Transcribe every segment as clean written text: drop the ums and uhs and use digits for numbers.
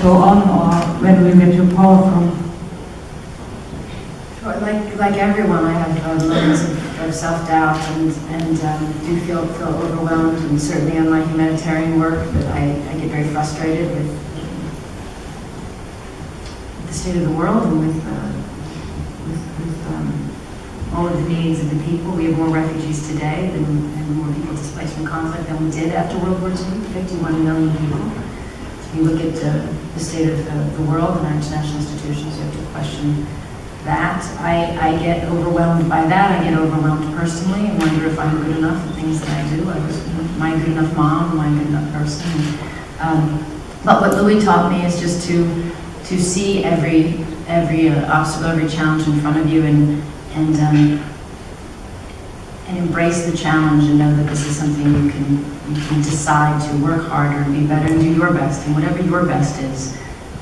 go on, or where do you get your power from? Sure, like everyone, I have moments of self-doubt and do feel overwhelmed, and certainly on my humanitarian work, but I get very frustrated with the state of the world and with all of the needs of the people. We have more refugees today and more people displaced from conflict than we did after World War II, 51 million people. So if you look at the state of the world and our international institutions, you have to question that. I get overwhelmed by that. I get overwhelmed personally and wonder if I'm good enough at things that I do. Am I a good enough mom? Am I a good enough person? But what Louis taught me is just to see every obstacle, every challenge in front of you, and embrace the challenge and know that this is something you can decide to work harder and be better and do your best. And whatever your best is,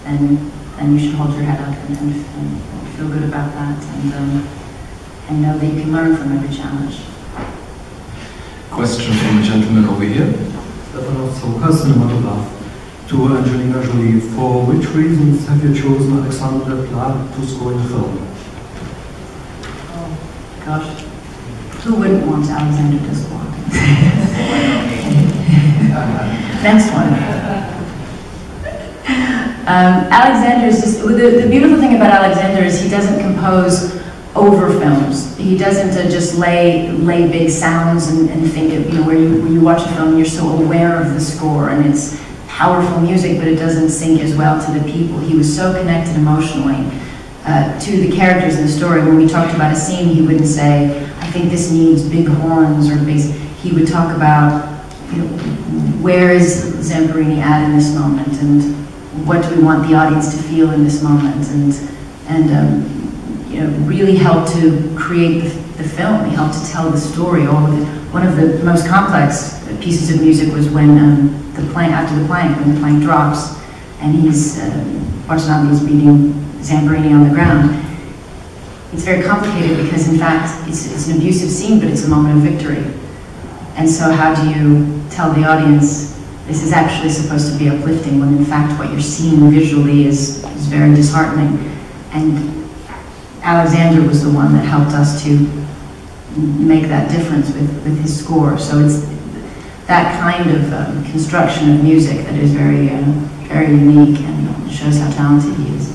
then you should hold your head up and feel good about that, and know that you can learn from every challenge. Question from the gentleman over here. To Angelina Jolie, for which reasons have you chosen Alexandre Desplat to score the film? Oh, gosh. Who wouldn't want Alexandre Desplat? Next one. Alexander is just, the beautiful thing about Alexander is he doesn't compose over films. He doesn't just lay big sounds and think of, where you watch a film, you're so aware of the score, and it's powerful music, but it doesn't sink as well to the people. He was so connected emotionally to the characters in the story. When we talked about a scene, he wouldn't say, I think this needs big horns or bass. He would talk about, where is Zamperini at in this moment, and what do we want the audience to feel in this moment, and really helped to create the film. He helped to tell the story. One of the most complex pieces of music was when after the plank, when the plank drops, and he's Watanabe is beating Zamperini on the ground. It's very complicated because, in fact, it's an abusive scene, but it's a moment of victory. And so how do you tell the audience this is actually supposed to be uplifting, when in fact what you're seeing visually is very disheartening? And Alexander was the one that helped us to make that difference with his score. So it's that kind of construction of music that is very, very unique and shows how talented he is.